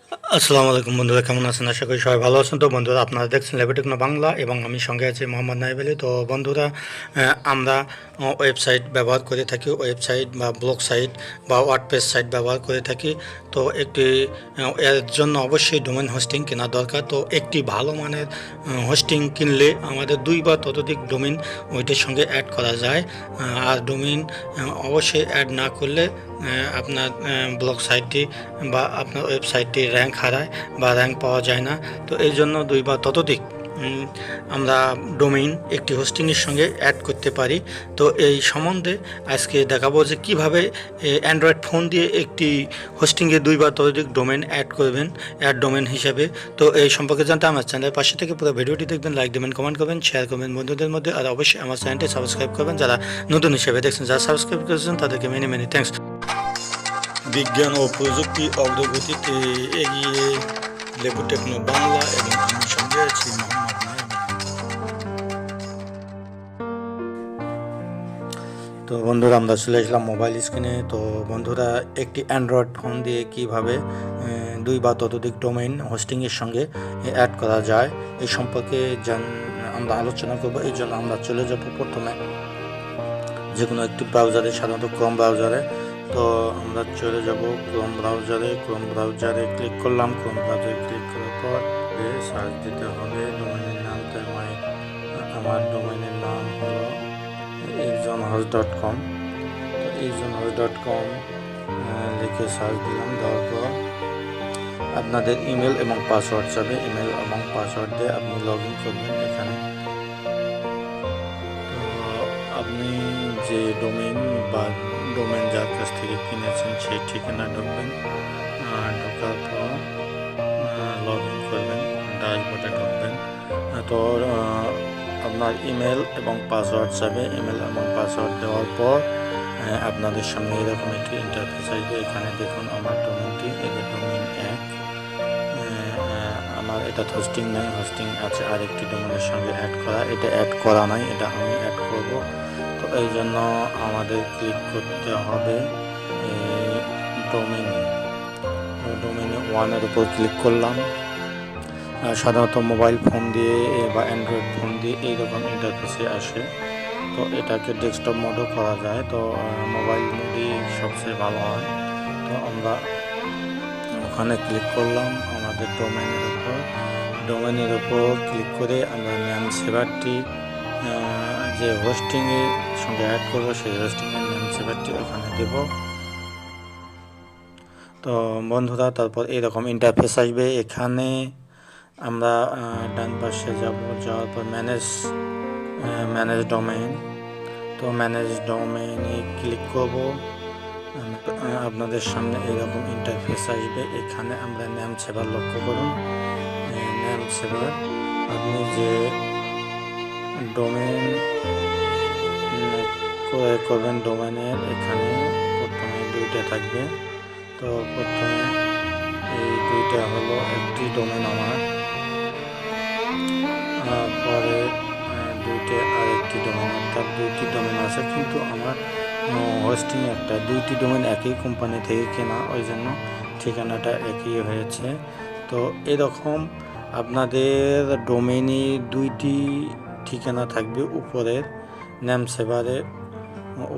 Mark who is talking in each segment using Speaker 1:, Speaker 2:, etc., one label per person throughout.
Speaker 1: আসসালামু আলাইকুম বন্ধুরা, কেমন আছেন? আশা করি সবাই ভালো আছেন। তো বন্ধুরা, আপনারা দেখছেন লেবু-টেকনো বাংলা এবং আমি সঙ্গে আছি মোহাম্মদ নাইব আলী। তো বন্ধুরা, আমরা ওয়েবসাইট ব্যবহার করে থাকি, ওয়েবসাইট বা ব্লগ সাইট বা ওয়ার্ডপ্রেস সাইট ব্যবহার করে থাকি। তো এর জন্য অবশ্যই ডোমেন হোস্টিং কেনা দরকার। তো একটি ভালো মানের হোস্টিং কিনলে আমাদের 2 বা ততোধিক ডোমেন ওইটার সঙ্গে অ্যাড করা যায়। আর ডোমেন অবশ্যই অ্যাড না করলে আপনার ব্লগ সাইটটি বা আপনার ওয়েবসাইটটি র্যাঙ্ক হারায় বা র্যাঙ্ক পাওয়া যায় না। তো এই জন্য 2 বা ততোধিক আমরা ডোমেইন একটি হোস্টিংয়ের সঙ্গে অ্যাড করতে পারি। তো এই সম্বন্ধে আজকে দেখাবো যে কীভাবে অ্যান্ড্রয়েড ফোন দিয়ে একটি হোস্টিংয়ে 2 বা ততোধিক ডোমেন অ্যাড করবেন, অ্যাড ডোমেন হিসাবে। তো এই সম্পর্কে জানতে আমার চ্যানেলের পাশে থেকে পুরো ভিডিওটি দেখবেন, লাইক দেবেন, কমেন্ট করবেন, শেয়ার করবেন বন্ধুদের মধ্যে, আর অবশ্যই আমার চ্যানেলটি সাবস্ক্রাইব করবেন যারা নতুন হিসেবে দেখছেন। যারা সাবস্ক্রাইব করেছেন তাদেরকে মেনি মেনি থ্যাঙ্কস। বিজ্ঞান ও প্রযুক্তি অগ্রগতিতে এগিয়ে লেবু-টেকনো বাংলা এবং আমি সঙ্গে আছি মোহাম্মদ নাইব। তো বন্ধুরা, আমরা চলে আসলাম মোবাইল স্ক্রিনে। তো বন্ধুরা, একটি অ্যান্ড্রয়েড ফোন দিয়ে কিভাবে 2 বা ততোধিক ডোমেইন হোস্টিংয়ের সঙ্গে অ্যাড করা যায় এই সম্পর্কে আমরা আলোচনা করব। এই জন্য আমরা চলে যাব প্রথমে যে কোনো একটি ব্রাউজারে, সাধারণত ক্রোম ব্রাউজারে। তো আমরা চলে যাব ক্রোম ব্রাউজারে ক্লিক করলাম। ক্রোম ব্রাউজারে ক্লিক করার পর সার্চ দিতে হবে ডোমেনের নাম। তো আমার ডোমেনের নাম হলো addonhouse.com। তো addonhouse.com লিখে সার্চ দিলাম। দেওয়ার পর আপনাদের ইমেল এবং পাসওয়ার্ড চাবে। ইমেল এবং পাসওয়ার্ড দিয়ে আপনি লগ ইন করবেন এখানে। তো আপনি যে ডোমেইন যার কাছ থেকে কিনেছেন সেই ঠিকানা ঢুকবেন। ঢোকার পর লগ ইন করবেন, ড্যাশবোর্ডে ঢুকবেন। তো আপনার ইমেল এবং পাসওয়ার্ড চাবে। ইমেল এবং পাসওয়ার্ড দেওয়ার পর আপনাদের সামনে এরকম একটি ইন্টারফেস আসবে। এখানে দেখুন আমার ডোমেইনটি, এটা ডোমেইন 1। আমার এটা হোস্টিং নাই, হোস্টিং আছে আরেকটি ডোমেইনের সঙ্গে অ্যাড করা। এটা অ্যাড করা নাই, এটা আমি অ্যাড করব। তো এই জন্য আমাদের ক্লিক করতে হবে ডোমেইনে। 1-এর উপর ক্লিক করলাম। সাধারণত মোবাইল ফোন দিয়ে বা অ্যান্ড্রয়েড ফোন দিয়ে এইরকম ইন্টারফেসে আসে। তো এটাকে ডেস্কটপ মোডও করা যায়। তো মোবাইল মোডই সবচেয়ে ভালো হয়। তো আমরা ওখানে ক্লিক করলাম আমাদের ডোমেনের উপর ক্লিক করে আমরা নেম সেভারটি যে হোস্টিংয়ের সঙ্গে অ্যাড করবো সেই হোস্টিংয়ের নেম সেভারটি ওখানে দেব। তো বন্ধুরা, তারপর এরকম ইন্টারফেস আসবে। এখানে আমরা ডান পাশে যাওয়ার পর ম্যানেজ ডোমেইন। তো ম্যানেজ ডোমেইনে ক্লিক করব। আপনাদের সামনে এরকম ইন্টারফেস আসবে। এখানে আমরা নেম সেভার লক্ষ্য করুন। নেম সেভার আপনি যে ডোমেইন ক্রয় করবেন ডোমেইনের, এখানে প্রথমে 2টা থাকবে। তো প্রথমে এই 2টা হলো একটি ডোমেইন আমার, পরে 2টা আরেকটি ডোমেইন, অর্থাৎ 2টি ডোমেইন আছে, কিন্তু আমার হোস্টিং একটা। 2টি ডোমেইন একই কোম্পানি থেকে কেনা, ওই জন্য ঠিকানাটা একই হয়েছে। তো এরকম আপনাদের ডোমেইনে 2টি ঠিকানা থাকবে। উপরের নেম সেভারের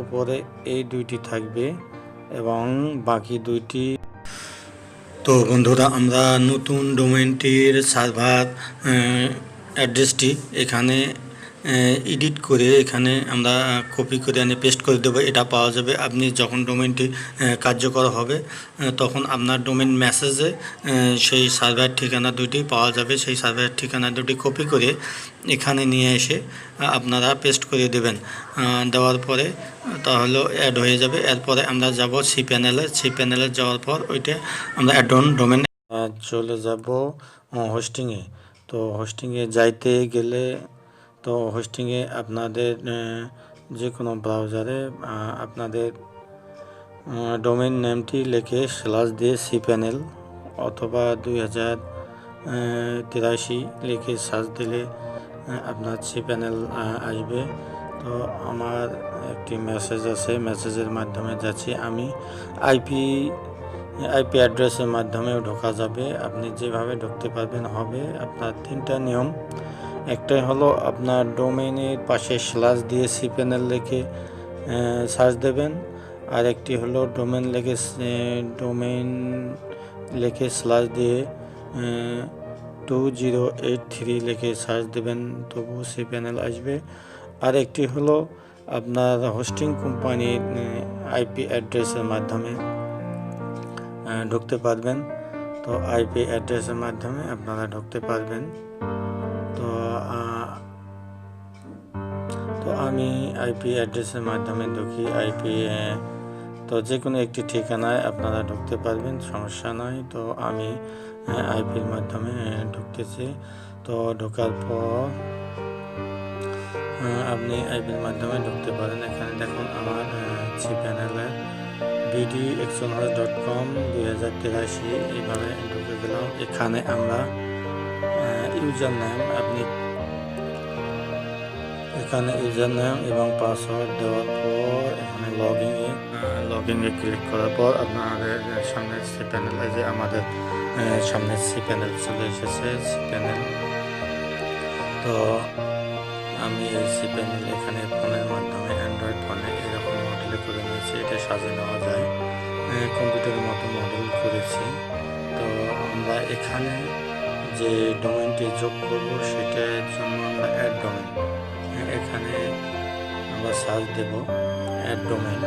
Speaker 1: উপরে এই 2টি থাকবে এবং বাকি 2টি। তো বন্ধুরা, আমরা নতুন ডোমেইনটির সার্ভার অ্যাড্রেসটি এখানে এডিট করে এখানে আমরা কপি করে এনে পেস্ট করে দেবো। এটা পাওয়া যাবে আপনি যখন ডোমেইনটি কার্যকর হবে, তখন আপনার ডোমেইন মেসেজে সেই সার্ভার ঠিকানা 2টি পাওয়া যাবে। সেই সার্ভার ঠিকানা 2টি কপি করে এখানে নিয়ে এসে আপনারা পেস্ট করে দেবেন। দেওয়ার পরে তাহলে অ্যাড হয়ে যাবে। এরপরে আমরা যাব সি প্যানেলে যাওয়ার পর ওইটা আমরা অ্যাডন ডোমেন চলে যাব হোস্টিংয়ে। তো হোস্টিংয়ে যাইতে গেলে, তো হোস্টিংয়ে আপনাদের যে কোনো ব্রাউজারে আপনাদের ডোমেইন নেমটি লিখে স্ল্যাশ দিয়ে সি প্যানেল অথবা 2083 লিখে সার্চ দিলে আপনার সি প্যানেল আসবে। তো আমার একটি মেসেজ আছে, মেসেজের মাধ্যমে যাচ্ছি আমি। আইপি আইপি অ্যাড্রেসের মাধ্যমেও ঢোকা যাবে। আপনি যেভাবে ঢুকতে পারবেন হবে। আপনার 3টা নিয়ম। একটাই হলো আপনার ডোমেইনের পাশে স্ল্যাশ দিয়ে cpanel লিখে সার্চ দেবেন। আর একটি হলো ডোমেইন লিখে স্ল্যাশ দিয়ে 2083 লিখে সার্চ দেবেন, তবু cpanel আসবে। আর একটি হলো আপনার হোস্টিং কোম্পানির আইপি অ্যাড্রেসের মাধ্যমে ঢুকতে পারবেন। তো আইপি অ্যাড্রেসের মাধ্যমে আপনারা ঢুকতে পারবেন। তো আমি আইপি অ্যাড্রেসের মাধ্যমে ঢুকি। তো যে কোনো একটি ঠিকানায় আপনারা ঢুকতে পারবেন, সমস্যা নয়। তো আমি আইপির মাধ্যমে ঢুকতেছি। তো ঢোকার পর আপনি আইপির মাধ্যমে ঢুকতে পারেন। এখানে দেখুন আমার cpanel-এর bdexonhost.com 2083 এইভাবে ঢুকে গেলাম। এখানে আমরা ইউজার নেম এবং পাসওয়ার্ড দেওয়ার পর এখানে লগইনে ক্লিক করার পর আপনাদের সামনে cpanel যে আমাদের সামনে cpanel চলে এসেছে। cpanel তো আমি এই cpanel এখানে ফোনের মাধ্যমে অ্যান্ড্রয়েড ফোনে এরকম মডেল করে নিয়েছি। এটা সাজিয়ে নেওয়া যায়, কম্পিউটারের মতো মডেল করেছি। তো আমরা এখানে যে ডোমেইনটি যোগ করব সেটার জন্য আমরা অ্যাড ডোমেইন, এখানে আমরা সার্চ দেব অ্যাড ডোমেইন।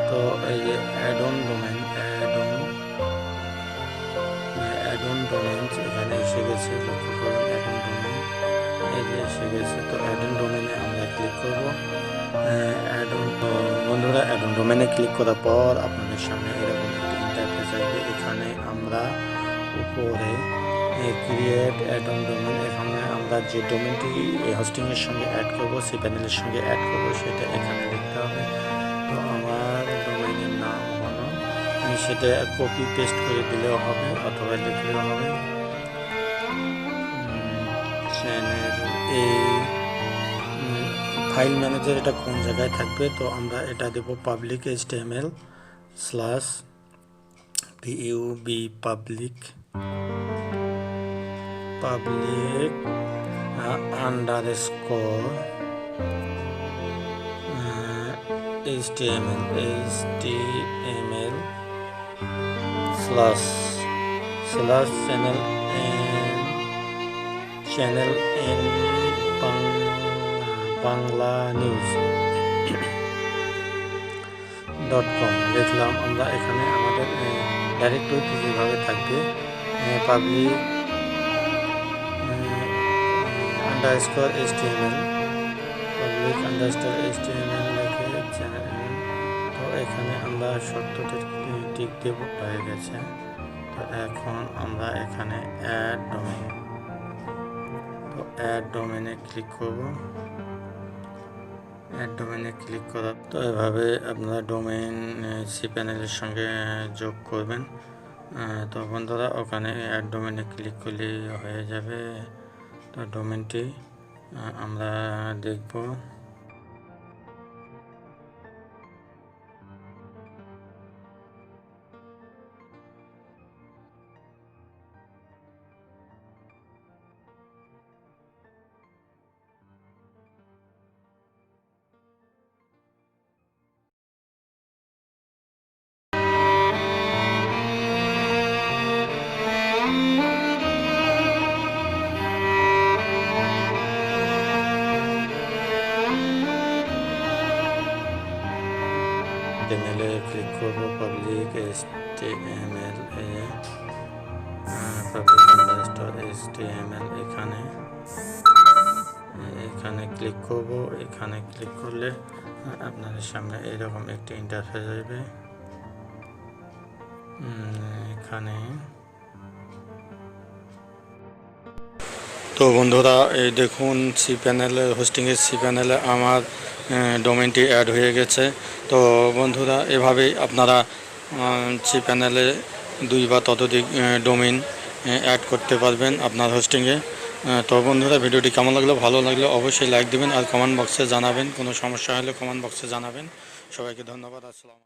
Speaker 1: তো এই যে অ্যাডন ডোমেইন এখানে এসে গেছে, লক্ষ্য করুন অ্যাডন ডোমেইন এই যে এসে গেছে। তো অ্যাডন ডোমেইনে আমরা ক্লিক করব। বন্ধুরা, অ্যাডন ডোমেইনে ক্লিক করার পর আপনাদের সামনে এরকম একটি ইন্টারফেস আসবে। এখানে আমরা উপরে ক্রিয়েট অ্যাডন ডোমেইন, এখানে আমরা যে ডোমেইনটি হোস্টিংয়ের সঙ্গে অ্যাড করব, cpanel-এর সঙ্গে অ্যাড করব, সেটা এখানে লিখতে হবে। তো আমার ডোমেইনের নাম হলো, সেটা কপি পেস্ট করে দিলেও হবে অথবা লিখলেও হবে। এই ফাইল ম্যানেজার এটা কোন জায়গায় থাকবে? তো আমরা এটা দেব public HTML /pub public underscore HTML slash channel N Bangla news .com লিখলাম। আমরা এখানে আমাদের ডাইরেক্টরি যেভাবে থাকবে পাবলিক আন্ডারস্কোর HTML লিখে চ্যানেল। তো এখানে আমরা শর্তটি টিক দেব, হয়ে গেছে। তো এখন আমরা এখানে অ্যাড ডোমেইন, তো অ্যাড ডোমেইনে ক্লিক করব। অ্যাড ডোমেইনে ক্লিক করার তো এভাবে আপনারা ডোমেইন cpanel-এর সঙ্গে যোগ করবেন। তো বন্ধুরা, ওখানে অ্যাড ডোমেইনে ক্লিক করলে হয়ে যাবে। তো ডোমেইনটি আমরা দেখব। চ্যানেলে ক্লিক করব, পাবলিক HTML এখানে ক্লিক করব। এখানে ক্লিক করলে আপনাদের সামনে এরকম একটি ইন্টারফেস আসবে। এখানে তো বন্ধুরা, এই দেখুন হোস্টিংয়ের cpanel-এ আমার ডোমেইনটি অ্যাড হয়ে গেছে। তো বন্ধুরা, এভাবেই আপনারা cpanel-এ 2 বা ততোধিক ডোমেইন অ্যাড করতে পারবেন আপনার হোস্টিংয়ে। তো বন্ধুরা, ভিডিওটি কেমন লাগলো, ভালো লাগলে অবশ্যই লাইক দেবেন আর কমেন্ট বক্সে জানাবেন। কোনো সমস্যা হলে কমেন্ট বক্সে জানাবেন। সবাইকে ধন্যবাদ। আসসালাম।